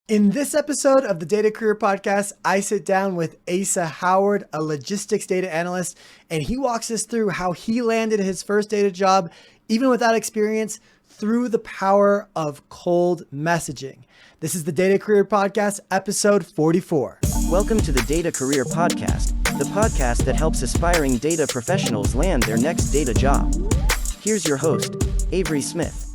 In this episode of the Data Career Podcast, I sit down with Asa Howard, a logistics data analyst, and he walks us through how he landed his first data job, even without experience, through the power of cold messaging. This is the Data Career Podcast, episode 44. Welcome to the Data Career Podcast, the podcast that helps aspiring data professionals land their next data job. Here's your host, Avery Smith.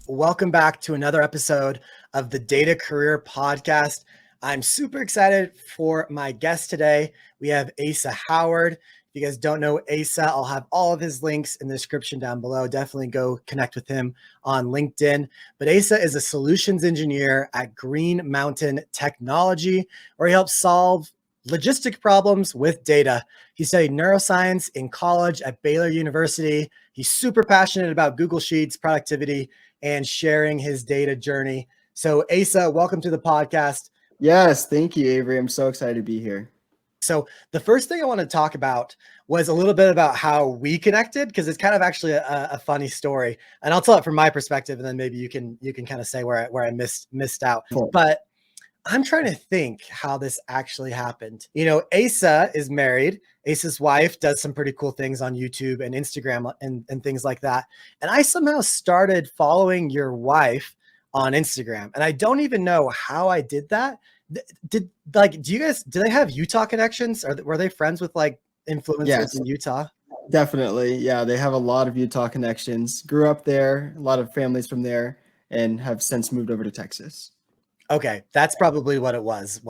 Welcome back to another episode of the Data Career Podcast. I'm super excited for my guest today. We have Asa Howard. If you guys don't know Asa, I'll have all of his links in the description down below. Definitely go connect with him on LinkedIn. But Asa is a solutions engineer at Green Mountain Technology, where he helps solve logistic problems with data. He studied neuroscience in college at Baylor University. He's super passionate about Google Sheets, productivity, and sharing his data journey. So Asa, welcome to the podcast. Yes, thank you, Avery. I'm so excited to be here. So the first thing I want to talk about was a little bit about how we connected, because it's kind of actually a funny story. And I'll tell it from my perspective, and then maybe you can kind of say where I missed out. Cool. But I'm trying to think how this actually happened. You know, Asa is married. Asa's wife does some pretty cool things on YouTube and Instagram and things like that. And I somehow started following your wife on Instagram. And I don't even know how I did that. Do they have Utah connections? Were they friends with like influencers in Utah? Definitely. Yeah, they have a lot of Utah connections. Grew up there, a lot of families from there, and have since moved over to Texas. Okay, that's probably what it was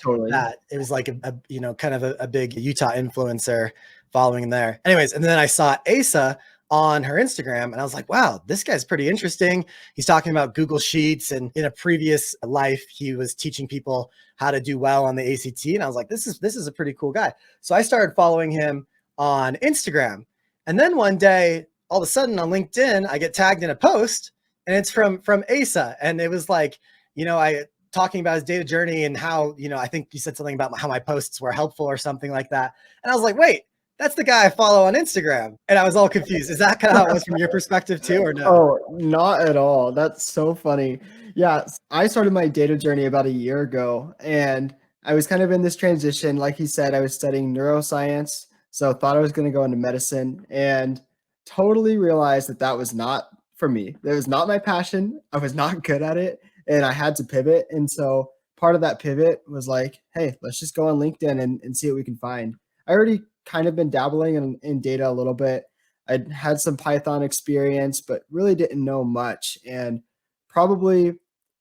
Totally. that it was like a big Utah influencer following there. Anyways, and then I saw Asa on her Instagram and I was like, wow, this guy's pretty interesting. He's talking about Google Sheets, and in a previous life, he was teaching people how to do well on the ACT. And I was like, this is a pretty cool guy. So I started following him on Instagram. And then one day, all of a sudden on LinkedIn, I get tagged in a post and it's from Asa. And it was like, I talking about his data journey and how, I think you said something about how my posts were helpful or something like that. And I was like, wait, that's the guy I follow on Instagram. And I was all confused. Is that kind of how it was from your perspective too, or no? Oh, not at all. That's so funny. Yeah, I started my data journey about a year ago, and I was kind of in this transition. Like he said, I was studying neuroscience, so thought I was going to go into medicine, and totally realized that was not for me. That was not my passion. I was not good at it, and I had to pivot. And so part of that pivot was like, hey, let's just go on LinkedIn and see what we can find. I already kind of been dabbling in data a little bit. I'd had some Python experience, but really didn't know much. And probably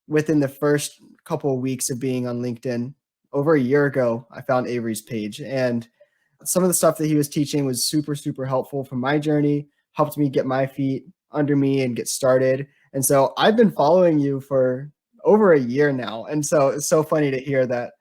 within the first couple of weeks of being on LinkedIn, over a year ago, I found Avery's page. And some of the stuff that he was teaching was super, super helpful for my journey, helped me get my feet under me and get started. And so I've been following you for over a year now. And so it's so funny to hear that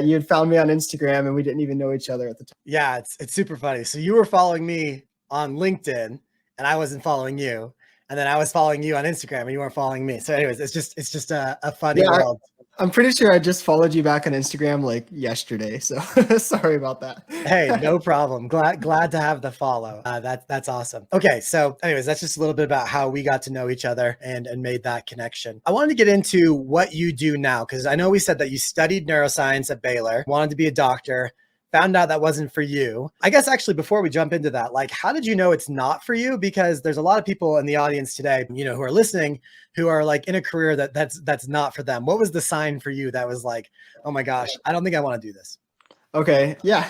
you had found me on Instagram and we didn't even know each other at the time. Yeah, it's super funny. So you were following me on LinkedIn and I wasn't following you. And then I was following you on Instagram and you weren't following me. So anyways, it's just a funny world. I'm pretty sure I just followed you back on Instagram like yesterday. So sorry about that. Hey, no problem. Glad to have the follow. That's awesome. Okay. So anyways, that's just a little bit about how we got to know each other and made that connection. I wanted to get into what you do now, because I know we said that you studied neuroscience at Baylor, wanted to be a doctor, found out that wasn't for you. I guess actually before we jump into that, like, how did you know it's not for you? Because there's a lot of people in the audience today, who are listening, who are like in a career that's not for them. What was the sign for you that was like, oh my gosh, I don't think I want to do this? Okay. Yeah.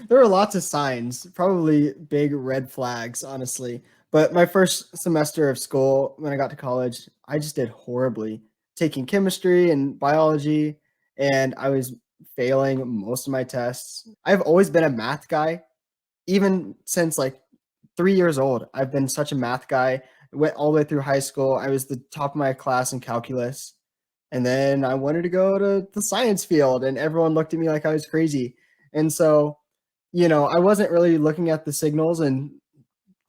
There were lots of signs, probably big red flags, honestly. But my first semester of school, when I got to college, I just did horribly taking chemistry and biology, and I was failing most of my tests. I've always been a math guy, even since like 3 years old. I've been such a math guy. Went all the way through high school. I was the top of my class in calculus. And then I wanted to go to the science field, and everyone looked at me like I was crazy. And so, I wasn't really looking at the signals and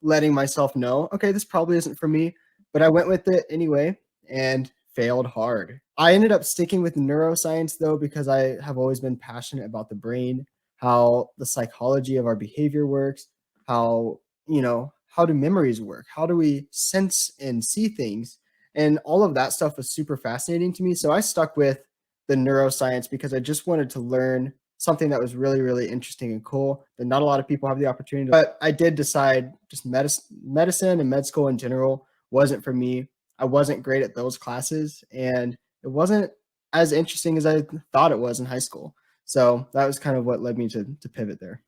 letting myself know, okay, this probably isn't for me, but I went with it anyway and failed hard. I ended up sticking with neuroscience though, because I have always been passionate about the brain, how the psychology of our behavior works, how do memories work? How do we sense and see things? And all of that stuff was super fascinating to me. So I stuck with the neuroscience because I just wanted to learn something that was really, really interesting and cool that not a lot of people have the opportunity to. But I did decide just medicine and med school in general wasn't for me. I wasn't great at those classes, and it wasn't as interesting as I thought it was in high school. So that was kind of what led me to pivot there.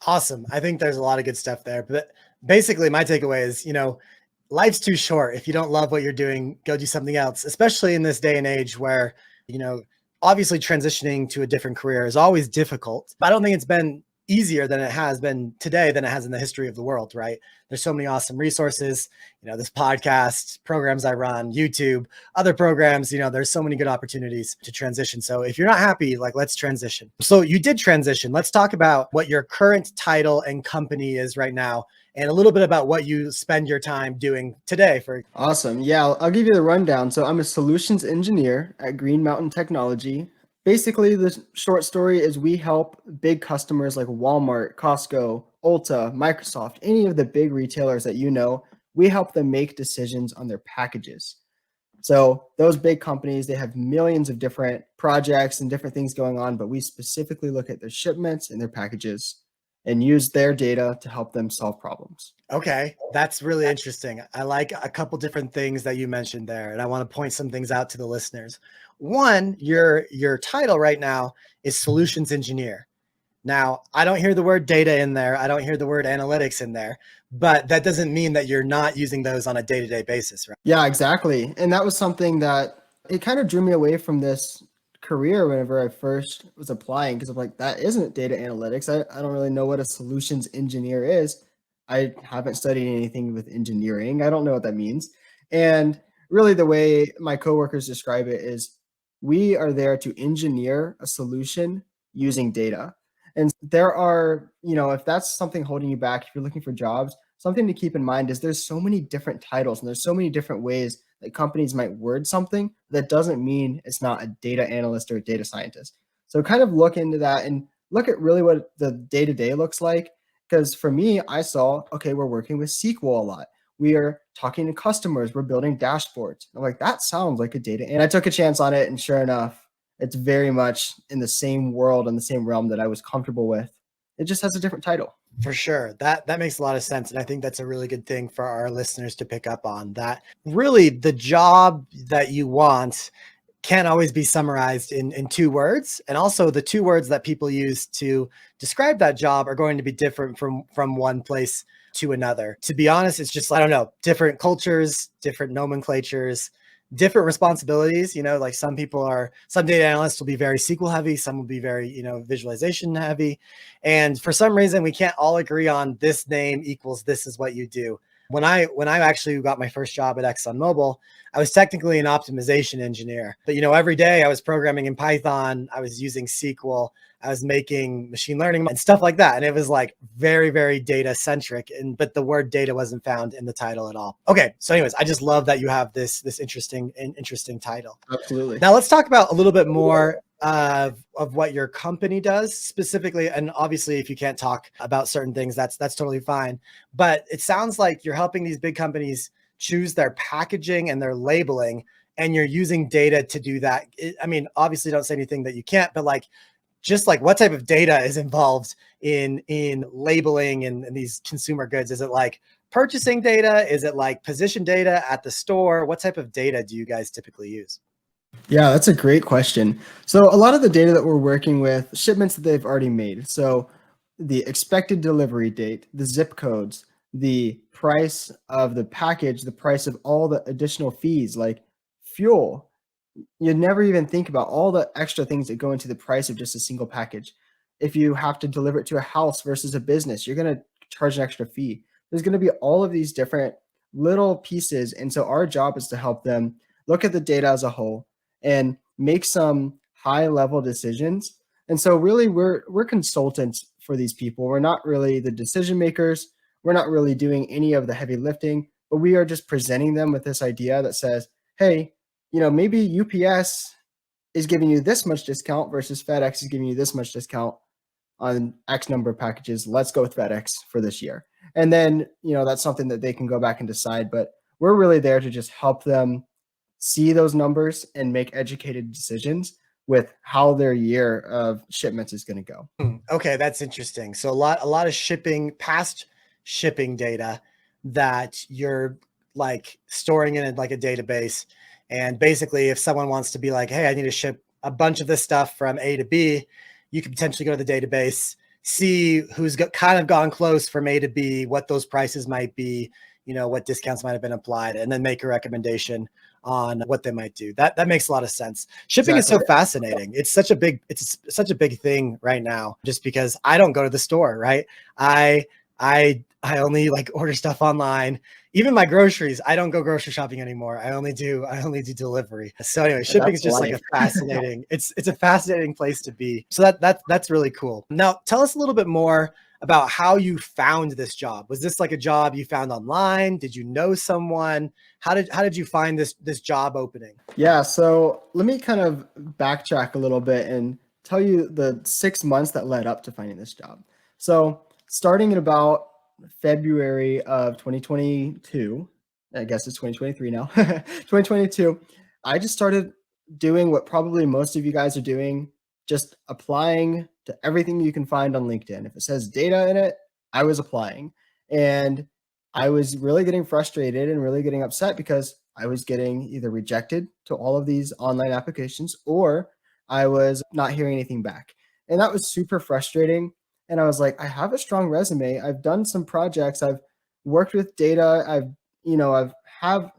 Awesome. I think there's a lot of good stuff there. But basically, my takeaway is, life's too short. If you don't love what you're doing, go do something else, especially in this day and age where, obviously transitioning to a different career is always difficult. But I don't think it's been easier than it has been today than it has in the history of the world, right? There's so many awesome resources, this podcast, programs I run, YouTube, other programs, there's so many good opportunities to transition. So if you're not happy, let's transition. So you did transition. Let's talk about what your current title and company is right now, and a little bit about what you spend your time doing today. Awesome. Yeah, I'll give you the rundown. So I'm a solutions engineer at Green Mountain Technology. Basically, the short story is we help big customers like Walmart, Costco, Ulta, Microsoft, any of the big retailers that we help them make decisions on their packages. So those big companies, they have millions of different projects and different things going on, but we specifically look at their shipments and their packages and use their data to help them solve problems. Okay, that's really interesting. I like a couple different things that you mentioned there, and I want to point some things out to the listeners. One, your title right now is solutions engineer. Now, I don't hear the word data in there. I don't hear the word analytics in there, but that doesn't mean that you're not using those on a day-to-day basis, right? Yeah, exactly. And that was something that it kind of drew me away from this career whenever I first was applying, because I'm like, that isn't data analytics. I don't really know what a solutions engineer is. I haven't studied anything with engineering. I don't know what that means. And really, the way my coworkers describe it is we are there to engineer a solution using data. And there are, if that's something holding you back, if you're looking for jobs, something to keep in mind is there's so many different titles and there's so many different ways that companies might word something. That doesn't mean it's not a data analyst or a data scientist. So kind of look into that and look at really what the day-to-day looks like. Because for me, I saw, okay, we're working with SQL a lot. We are talking to customers. We're building dashboards. I'm like, that sounds like a data. And I took a chance on it. And sure enough, it's very much in the same world and the same realm that I was comfortable with. It just has a different title. For sure. That makes a lot of sense. And I think that's a really good thing for our listeners to pick up on, that really the job that you want can't always be summarized in 2 words. And also the 2 words that people use to describe that job are going to be different from one place to another. To be honest, it's just, I don't know, different cultures, different nomenclatures, different responsibilities. Like some data analysts will be very SQL heavy, some will be very, visualization heavy. And for some reason, we can't all agree on this name equals this is what you do. When I actually got my first job at ExxonMobil, I was technically an optimization engineer. But every day I was programming in Python, I was using SQL, I was making machine learning and stuff like that. And it was like very, very data centric. But the word data wasn't found in the title at all. Okay. So anyways, I just love that you have this interesting title. Absolutely. Now let's talk about a little bit more of what your company does specifically. And obviously, if you can't talk about certain things, that's totally fine. But it sounds like you're helping these big companies choose their packaging and their labeling, and you're using data to do that. Obviously don't say anything that you can't, but just what type of data is involved in labeling and these consumer goods? Is it like purchasing data? Is it like position data at the store? What type of data do you guys typically use? Yeah, that's a great question. So a lot of the data that we're working with, shipments that they've already made. So the expected delivery date, the zip codes, the price of the package, the price of all the additional fees like fuel. You'd never even think about all the extra things that go into the price of just a single package. If you have to deliver it to a house versus a business, you're going to charge an extra fee. There's going to be all of these different little pieces. And so our job is to help them look at the data as a whole and make some high level decisions. And so really we're consultants for these people. We're not really the decision makers. We're not really doing any of the heavy lifting, but we are just presenting them with this idea that says, hey, maybe UPS is giving you this much discount versus FedEx is giving you this much discount on X number of packages. Let's go with FedEx for this year. And then, that's something that they can go back and decide. But we're really there to just help them see those numbers and make educated decisions with how their year of shipments is going to go. Okay, that's interesting. So a lot of past shipping data that you're like storing in like a database. And basically, if someone wants to be like, hey, I need to ship a bunch of this stuff from A to B, you could potentially go to the database, see who's kind of gone close from A to B, what those prices might be, what discounts might have been applied, and then make a recommendation on what they might do. That makes a lot of sense. Shipping is so fascinating. It's such a big thing right now, just because I don't go to the store, right? I only like order stuff online. Even my groceries, I don't go grocery shopping anymore. I only do delivery. So anyway, shipping is just like a fascinating, it's a fascinating place to be. So that's really cool. Now tell us a little bit more about how you found this job. Was this like a job you found online? Did you know someone? How did you find this job opening? Yeah, so let me kind of backtrack a little bit and tell you the 6 months that led up to finding this job. So starting in about February of 2022, I guess it's 2023 now, 2022, I just started doing what probably most of you guys are doing, just applying to everything you can find on LinkedIn. If it says data in it, I was applying. And I was really getting frustrated and really getting upset because I was getting either rejected to all of these online applications or I was not hearing anything back. And that was super frustrating. And I was like, I have a strong resume. I've done some projects. I've worked with data. I've have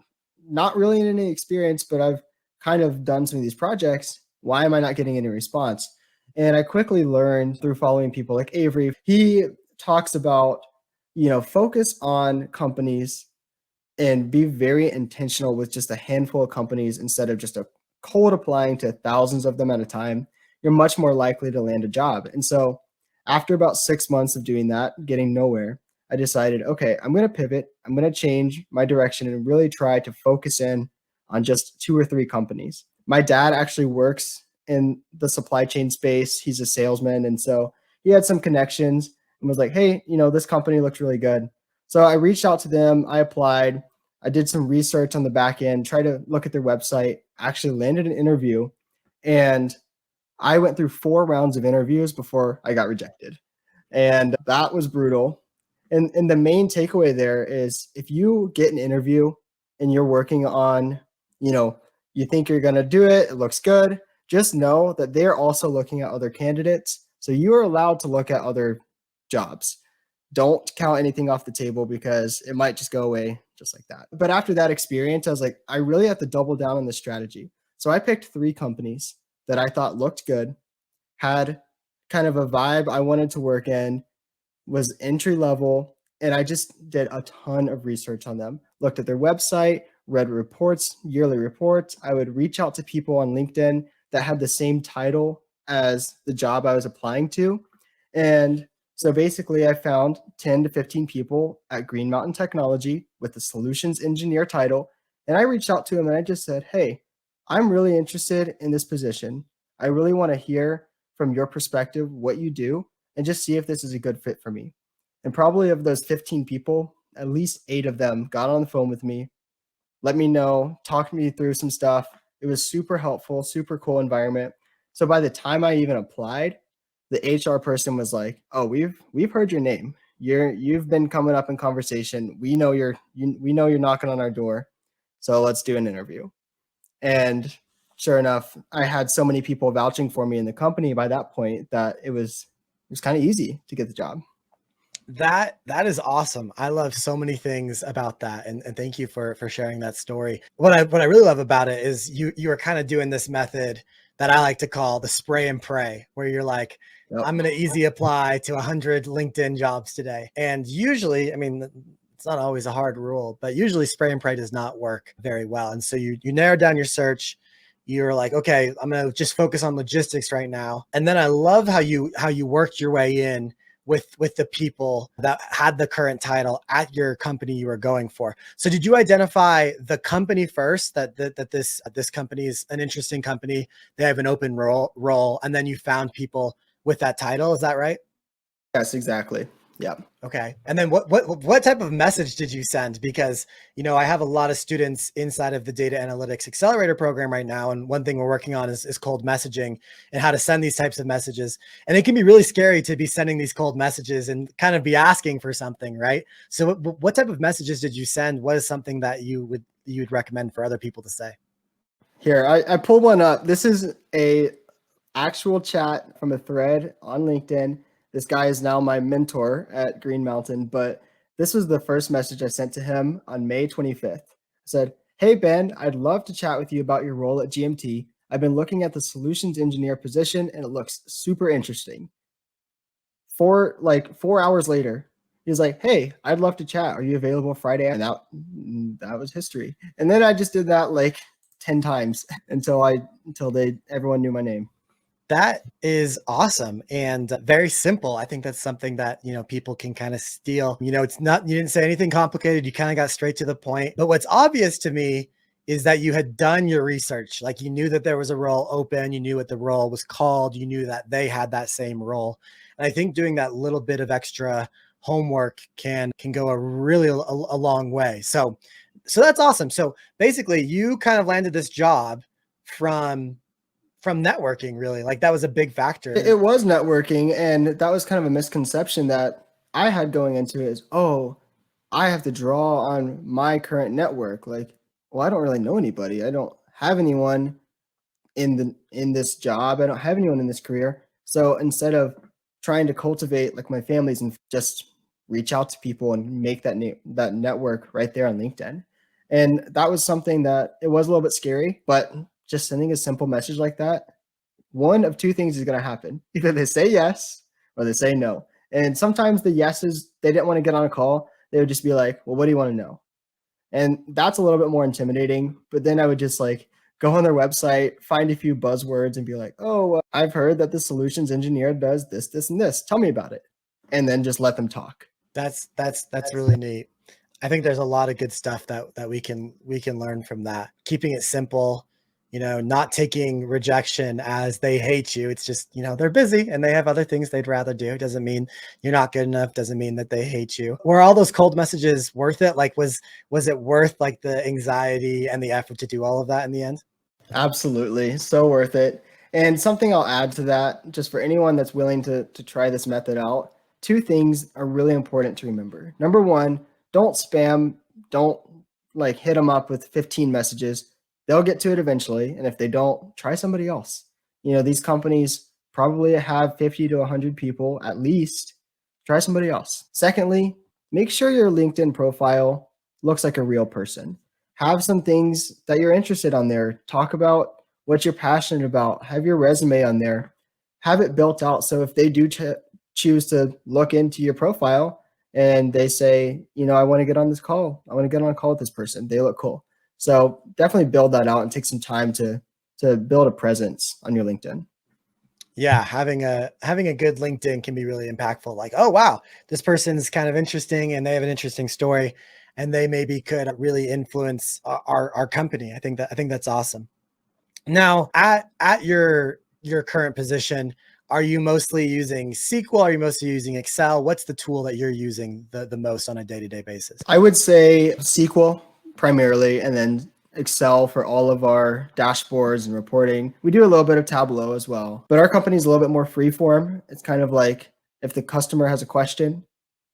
not really any experience, but I've kind of done some of these projects. Why am I not getting any response? And I quickly learned through following people like Avery. He talks about, focus on companies and be very intentional with just a handful of companies instead of just a cold applying to thousands of them at a time. You're much more likely to land a job. And so after about 6 months of doing that, getting nowhere, I decided, okay, I'm going to pivot. I'm going to change my direction and really try to focus in on just 2 or 3 companies. My dad actually works in the supply chain space. He's a salesman. And so he had some connections and was like, hey, this company looks really good. So I reached out to them. I applied. I did some research on the back end, tried to look at their website, actually landed an interview. And I went through 4 rounds of interviews before I got rejected. And that was brutal. And the main takeaway there is if you get an interview and you're working on, you think you're going to do it, it looks good, just know that they're also looking at other candidates. So you are allowed to look at other jobs. Don't count anything off the table because it might just go away just like that. But after that experience, I was like, I really have to double down on this strategy. So I picked 3 companies that I thought looked good, had kind of a vibe I wanted to work in, was entry level, and I just did a ton of research on them. Looked at their website, read reports, yearly reports. I would reach out to people on LinkedIn that had the same title as the job I was applying to. And so basically I found 10 to 15 people at Green Mountain Technology with the solutions engineer title. And I reached out to them and I just said, hey, I'm really interested in this position. I really want to hear from your perspective what you do and just see if this is a good fit for me. And probably of those 15 people, at least 8 of them got on the phone with me, let me know, talked me through some stuff. It was super helpful, super cool environment. So by the time I even applied, the HR person was like, "Oh, we've heard your name. You've been coming up in conversation. We know you're knocking on our door. So let's do an interview." And sure enough, I had so many people vouching for me in the company by that point that it was kind of easy to get the job. That is awesome. I love so many things about that. And thank you for sharing that story. What I really love about it is you are kind of doing this method that I like to call the spray and pray, where you're like, Yep. I'm going to easy apply to 100 LinkedIn jobs today. And usually, I mean, it's not always a hard rule, but usually spray and pray does not work very well. And so you narrow down your search. You're like, okay, I'm going to just focus on logistics right now. And then I love how you worked your way in with the people that had the current title at your company you were going for. So did you identify the company first, that this company is an interesting company, they have an open role, and then you found people with that title? Is that right? Yes, exactly. Yeah. Okay. And then what type of message did you send? Because, I have a lot of students inside of the Data Analytics Accelerator program right now. And one thing we're working on is cold messaging and how to send these types of messages. And it can be really scary to be sending these cold messages and kind of be asking for something, right? So what type of messages did you send? What is something that you'd recommend for other people to say? Here, I pulled one up. This is a actual chat from a thread on LinkedIn. This guy is now my mentor at Green Mountain, but this was the first message I sent to him on May 25th. I said, "Hey Ben, I'd love to chat with you about your role at GMT. I've been looking at the solutions engineer position and it looks super interesting." 4 hours later, he's like, "Hey, I'd love to chat. Are you available Friday?" And that was history. And then I just did that like 10 times until everyone knew my name. That is awesome and very simple. I think that's something that, people can kind of steal. It's not, you didn't say anything complicated. You kind of got straight to the point. But what's obvious to me is that you had done your research. Like you knew that there was a role open, you knew what the role was called, you knew that they had that same role. And I think doing that little bit of extra homework can go a long way. So that's awesome. So basically you kind of landed this job from networking, really. Like that was a big factor. It was networking, and that was kind of a misconception that I had going into it is, oh, I have to draw on my current network. Like, well, I don't really know anybody. I don't have anyone in this job. I don't have anyone in this career. So instead of trying to cultivate like my families and just reach out to people and make that network right there on LinkedIn. And that was something that it was a little bit scary, but just sending a simple message like that, one of two things is going to happen. Either they say yes or they say no. And sometimes the yeses, they didn't want to get on a call. They would just be like, well, what do you want to know? And that's a little bit more intimidating. But then I would just like go on their website, find a few buzzwords and be like, oh, I've heard that the solutions engineer does this, this, and this. Tell me about it. And then just let them talk. That's really neat. I think there's a lot of good stuff that we can learn from that. Keeping it simple, not taking rejection as they hate you. It's just, they're busy and they have other things they'd rather do. It doesn't mean you're not good enough. Doesn't mean that they hate you. Were all those cold messages worth it? Like, was it worth like the anxiety and the effort to do all of that in the end? Absolutely. So worth it. And something I'll add to that, just for anyone that's willing to try this method out, two things are really important to remember. Number one, don't spam, don't like hit them up with 15 messages. They'll get to it eventually. And if they don't, try somebody else. These companies probably have 50 to 100 people at least. Try somebody else. Secondly, make sure your LinkedIn profile looks like a real person. Have some things that you're interested on there. Talk about what you're passionate about. Have your resume on there. Have it built out. So if they do choose to look into your profile and they say, I want to get on this call. I want to get on a call with this person. They look cool. So definitely build that out and take some time to build a presence on your LinkedIn. Yeah, having a good LinkedIn can be really impactful. Like, oh wow, this person's kind of interesting and they have an interesting story, and they maybe could really influence our company. I think that's awesome. Now, at your current position, are you mostly using SQL? Are you mostly using Excel? What's the tool that you're using the most on a day-to-day basis? I would say SQL primarily, and then Excel for all of our dashboards and reporting. We do a little bit of Tableau as well, but our company is a little bit more freeform. It's kind of like if the customer has a question,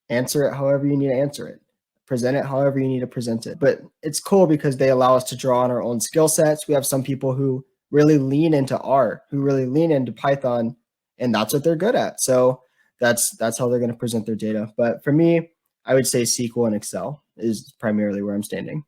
answer it however you need to answer it. Present it however you need to present it. But it's cool because they allow us to draw on our own skill sets. We have some people who really lean into R, who really lean into Python, and that's what they're good at. So that's how they're going to present their data. But for me, I would say SQL and Excel is primarily where I'm standing.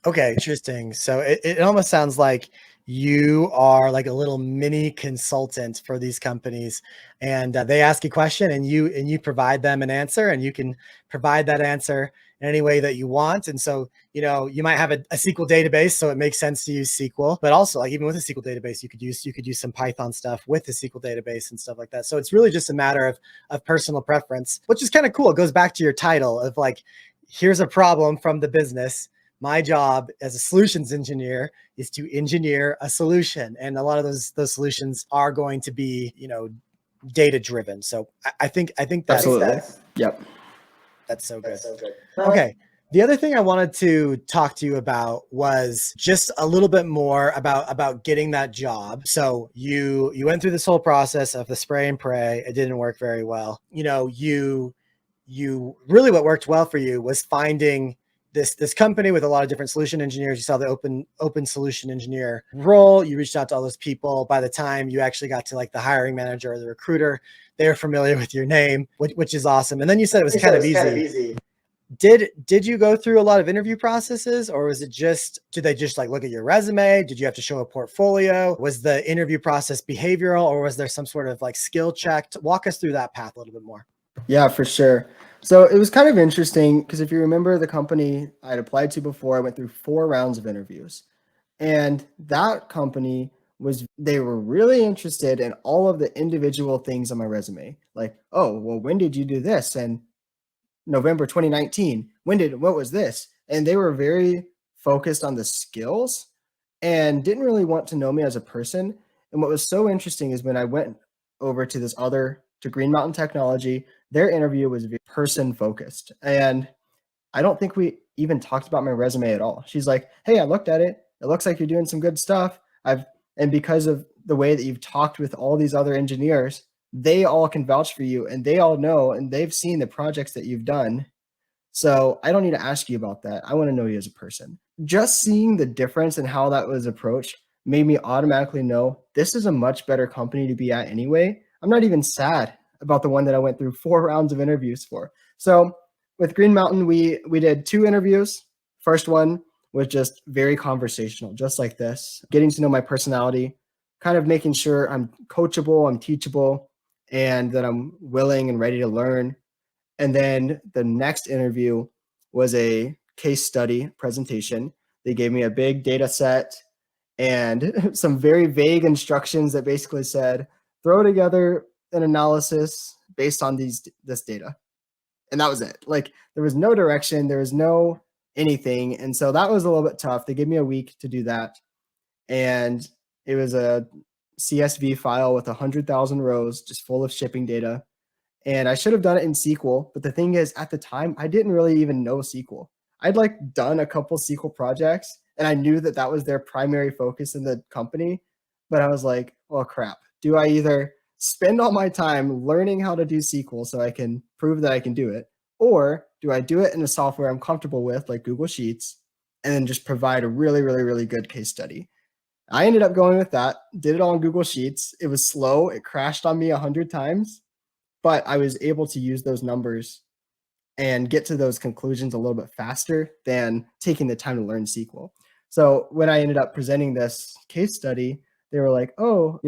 Okay, interesting. So it almost sounds like you are like a little mini consultant for these companies, and they ask a question and you provide them an answer, and you can provide that answer in any way that you want. And so, you might have a SQL database, so it makes sense to use SQL, but also like even with a SQL database, you could use some Python stuff with the SQL database and stuff like that. So it's really just a matter of personal preference, which is kind of cool. It goes back to your title of like, here's a problem from the business. My job as a solutions engineer is to engineer a solution. And a lot of those solutions are going to be, data driven. So I think that's Absolutely. Yep. That's so good. Okay. The other thing I wanted to talk to you about was just a little bit more about getting that job. So you went through this whole process of the spray and pray. It didn't work very well. You know, you really, what worked well for you was finding this company with a lot of different solution engineers. You saw the open solution engineer role. You reached out to all those people. By the time you actually got to like the hiring manager or the recruiter, they were familiar with your name, which is awesome. And then you said it was kind of easy. Did you go through a lot of interview processes, or was it just, did they just like look at your resume? Did you have to show a portfolio? Was the interview process behavioral, or was there some sort of like skill check? Walk us through that path a little bit more. Yeah, for sure. So it was kind of interesting because if you remember the company I'd applied to before, I went through 4 rounds of interviews. And that company they were really interested in all of the individual things on my resume. Like, oh, well, when did you do this? And November 2019. What was this? And they were very focused on the skills and didn't really want to know me as a person. And what was so interesting is when I went over to Green Mountain Technology, their interview was very person focused. And I don't think we even talked about my resume at all. She's like, hey, I looked at it. It looks like you're doing some good stuff. And because of the way that you've talked with all these other engineers, they all can vouch for you and they all know and they've seen the projects that you've done. So I don't need to ask you about that. I want to know you as a person. Just seeing the difference in how that was approached made me automatically know this is a much better company to be at anyway. I'm not even sad about the one that I went through 4 rounds of interviews for. So with Green Mountain, we did 2 interviews. First one was just very conversational, just like this, getting to know my personality, kind of making sure I'm coachable, I'm teachable, and that I'm willing and ready to learn. And then the next interview was a case study presentation. They gave me a big data set and some very vague instructions that basically said, throw together an analysis based on this data. And that was it. Like, there was no direction, there was no anything. And so that was a little bit tough. They gave me a week to do that. And it was a CSV file with 100,000 rows, just full of shipping data. And I should have done it in SQL. But the thing is, at the time, I didn't really even know SQL. I'd like done a couple SQL projects and I knew that that was their primary focus in the company. But I was like, oh crap, do I either spend all my time learning how to do SQL so I can prove that I can do it, or do I do it in a software I'm comfortable with, like Google Sheets, and then just provide a really, really, really good case study? I ended up going with that, did it all in Google Sheets. It was slow. It crashed on me 100 times, but I was able to use those numbers and get to those conclusions a little bit faster than taking the time to learn SQL. So when I ended up presenting this case study, they were like, oh,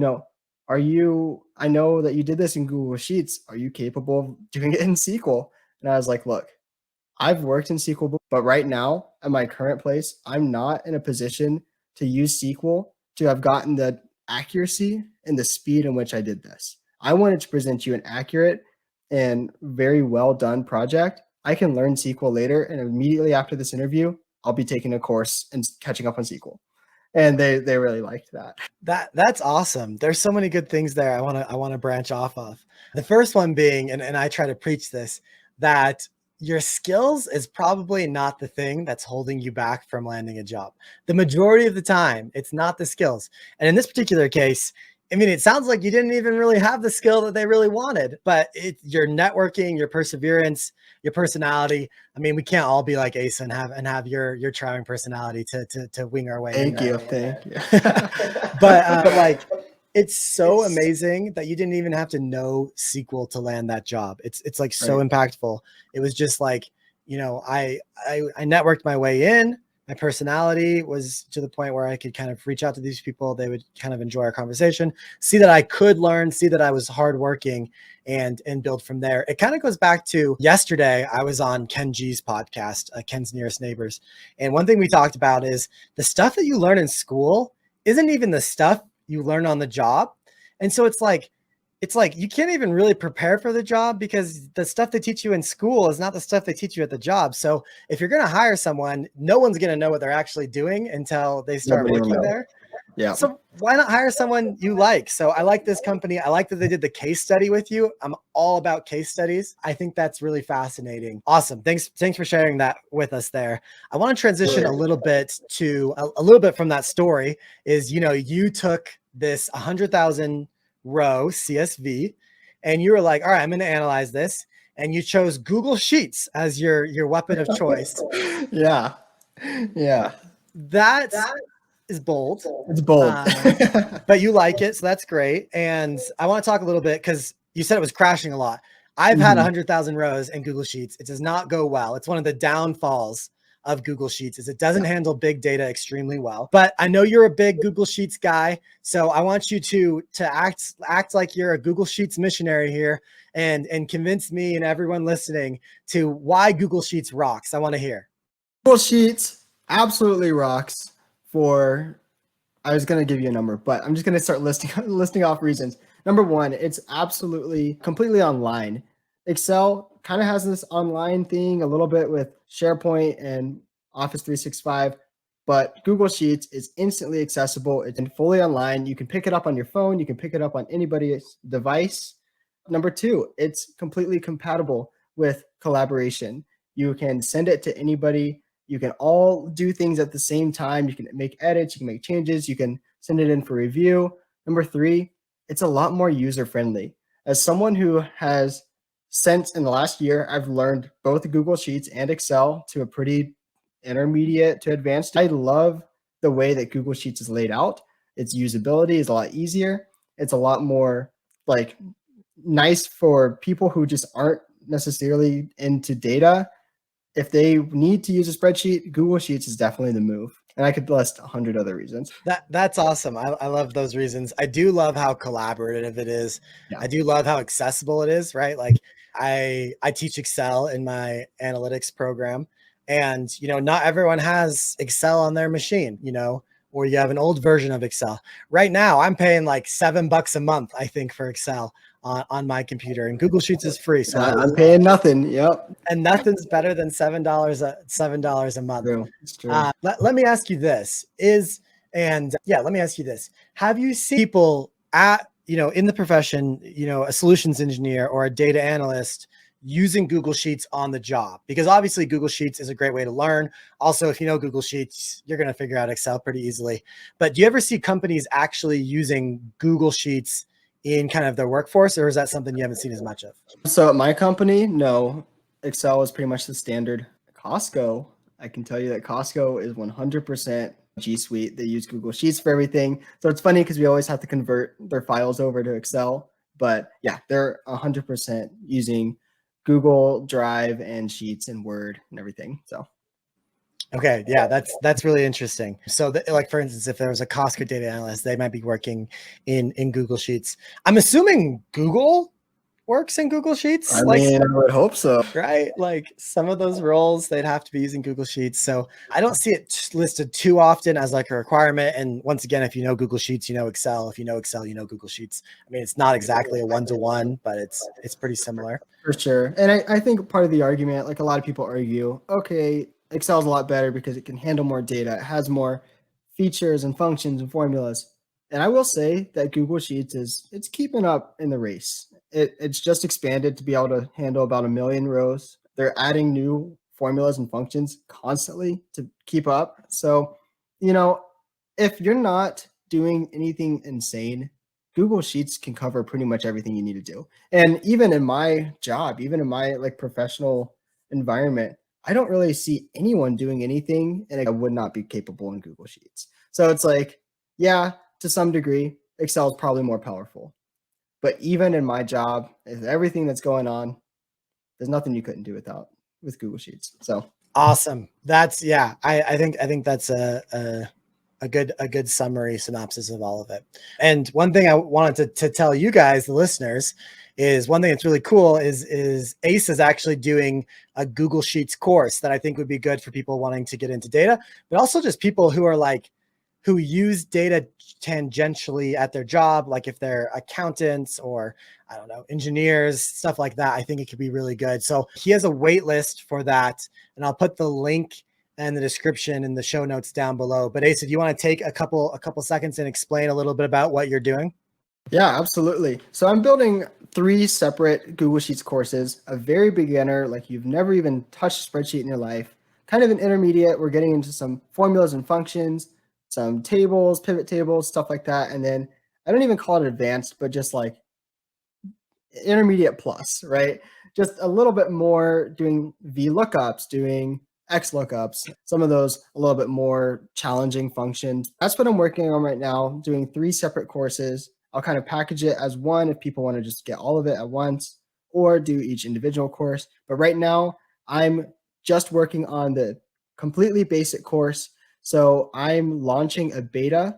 I know that you did this in Google Sheets. Are you capable of doing it in SQL? And I was like, look, I've worked in SQL, but right now at my current place, I'm not in a position to use SQL to have gotten the accuracy and the speed in which I did this. I wanted to present you an accurate and very well done project. I can learn SQL later, and immediately after this interview, I'll be taking a course and catching up on SQL. And they really liked that. That's awesome. There's so many good things there I want to branch off of. The first one being, and I try to preach this, that your skills is probably not the thing that's holding you back from landing a job. The majority of the time, it's not the skills. And in this particular case, I mean, it sounds like you didn't even really have the skill that they really wanted, but it's your networking, your perseverance, your personality. I mean, we can't all be like Asa and have your charming personality to wing our way. Thank you. But like, it's so amazing that you didn't even have to know SQL to land that job. It's like so impactful. It was just like, I networked my way in. My personality was to the point where I could kind of reach out to these people. They would kind of enjoy our conversation, see that I could learn, see that I was hardworking, and build from there. It kind of goes back to yesterday. I was on Ken G's podcast, Ken's Nearest Neighbors. And one thing we talked about is the stuff that you learn in school isn't even the stuff you learn on the job. And so it's like you can't even really prepare for the job because the stuff they teach you in school is not the stuff they teach you at the job. So if you're going to hire someone, no one's going to know what they're actually doing until they start working there. Yeah. So why not hire someone you like? So I like this company. I like that they did the case study with you. I'm all about case studies. I think that's really fascinating. Awesome. Thanks for sharing that with us there. I want to transition a little bit to a little bit from that story is, you took this 100,000 row CSV and you were like, all right, I'm going to analyze this. And you chose Google Sheets as your weapon of choice. Yeah. Yeah. That is bold. It's bold. But you like it, so that's great. And I want to talk a little bit because you said it was crashing a lot. I've had 100,000 rows in Google Sheets. It does not go well. It's one of the downfalls of Google Sheets is it doesn't handle big data extremely well. But I know you're a big Google Sheets guy, so I want you to act like you're a Google Sheets missionary here and convince me and everyone listening to why Google Sheets rocks. I want to hear. Google Sheets absolutely rocks for, I was going to give you a number, but I'm just going to start listing off reasons. Number one, it's absolutely completely online. Excel kind of has this online thing a little bit with SharePoint and Office 365, but Google Sheets is instantly accessible. It's fully online. You can pick it up on your phone. You can pick it up on anybody's device. Number two, it's completely compatible with collaboration. You can send it to anybody. You can all do things at the same time. You can make edits, you can make changes, you can send it in for review. Number three, it's a lot more user-friendly. As someone who has, since in the last year, I've learned both Google Sheets and Excel to a pretty intermediate to advanced. I love the way that Google Sheets is laid out. Its usability is a lot easier. It's a lot more like nice for people who just aren't necessarily into data. If they need to use a spreadsheet, Google Sheets is definitely the move. And I could list 100 other reasons. That's awesome. I love those reasons. I do love how collaborative it is. Yeah. I do love how accessible it is, right? Like I teach Excel in my analytics program, and not everyone has Excel on their machine, or you have an old version of Excel. Right now, I'm paying like $7 a month, I think, for Excel on my computer, and Google Sheets is free. So I'm paying nothing. Yep. And nothing's better than $7 a month. True. It's true. Let me ask you this let me ask you this. Have you seen people in the profession, a solutions engineer or a data analyst using Google Sheets on the job? Because obviously Google Sheets is a great way to learn. Also, if you know Google Sheets, you're going to figure out Excel pretty easily. But do you ever see companies actually using Google Sheets in kind of their workforce, or is that something you haven't seen as much of? So at my company, no, Excel is pretty much the standard. Costco, I can tell you that Costco is 100% G Suite. They use Google Sheets for everything. So it's funny because we always have to convert their files over to Excel. But yeah, they're 100% using Google Drive and Sheets and Word and everything. So. Okay, yeah, that's really interesting. So, like for instance, if there was a Costco data analyst, they might be working in Google Sheets. I'm assuming Google works in Google Sheets. I mean, I would hope so, right? Like some of those roles, they'd have to be using Google Sheets. So I don't see it listed too often as like a requirement. And once again, if you know Google Sheets, you know Excel. If you know Excel, you know Google Sheets. I mean, it's not exactly a one-to-one, but it's pretty similar. For sure. And I think part of the argument, like a lot of people argue, okay, Excel is a lot better because it can handle more data. It has more features and functions and formulas. And I will say that Google Sheets it's keeping up in the race. It's just expanded to be able to handle about 1 million rows. They're adding new formulas and functions constantly to keep up. So, if you're not doing anything insane, Google Sheets can cover pretty much everything you need to do. And even in my job, even in my like professional environment, I don't really see anyone doing anything and it would not be capable in Google Sheets. So it's like, yeah, to some degree, Excel is probably more powerful. But even in my job, with everything that's going on, there's nothing you couldn't do with Google Sheets. So awesome. That's I think that's a good summary synopsis of all of it. And one thing I wanted to tell you guys, the listeners, is one thing that's really cool is Asa is actually doing a Google Sheets course that I think would be good for people wanting to get into data, but also just people who are who use data tangentially at their job, like if they're accountants or I don't know, engineers, stuff like that. I think it could be really good. So he has a wait list for that, and I'll put the link and the description and the show notes down below. But Asa, do you want to take a couple seconds and explain a little bit about what you're doing? Yeah, absolutely. So I'm building 3 separate Google Sheets courses, a very beginner, like you've never even touched a spreadsheet in your life, kind of an intermediate. We're getting into some formulas and functions, some tables, pivot tables, stuff like that. And then I don't even call it advanced, but just like intermediate plus, right? Just a little bit more doing VLOOKUPs, doing XLOOKUPs, some of those a little bit more challenging functions. That's what I'm working on right now, doing 3 separate courses. I'll kind of package it as one if people want to just get all of it at once, or do each individual course. But right now, I'm just working on the completely basic course. So I'm launching a beta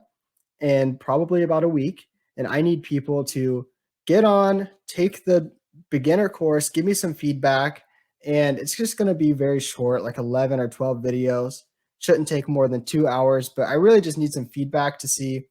in probably about a week, and I need people to get on, take the beginner course, give me some feedback, and it's just going to be very short, like 11 or 12 videos. Shouldn't take more than 2 hours, but I really just need some feedback to see,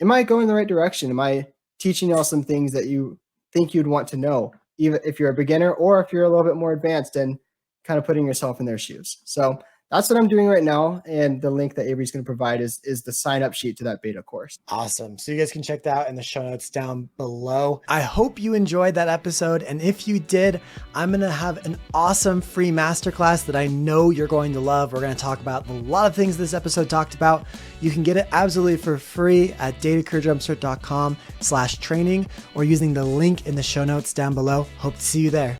am I going the right direction? Am I teaching y'all some things that you think you'd want to know, even if you're a beginner or if you're a little bit more advanced and kind of putting yourself in their shoes? So that's what I'm doing right now. And the link that Avery's going to provide is the sign up sheet to that beta course. Awesome. So you guys can check that out in the show notes down below. I hope you enjoyed that episode. And if you did, I'm going to have an awesome free masterclass that I know you're going to love. We're going to talk about a lot of things this episode talked about. You can get it absolutely for free at datacareerjumpstart.com/training or using the link in the show notes down below. Hope to see you there.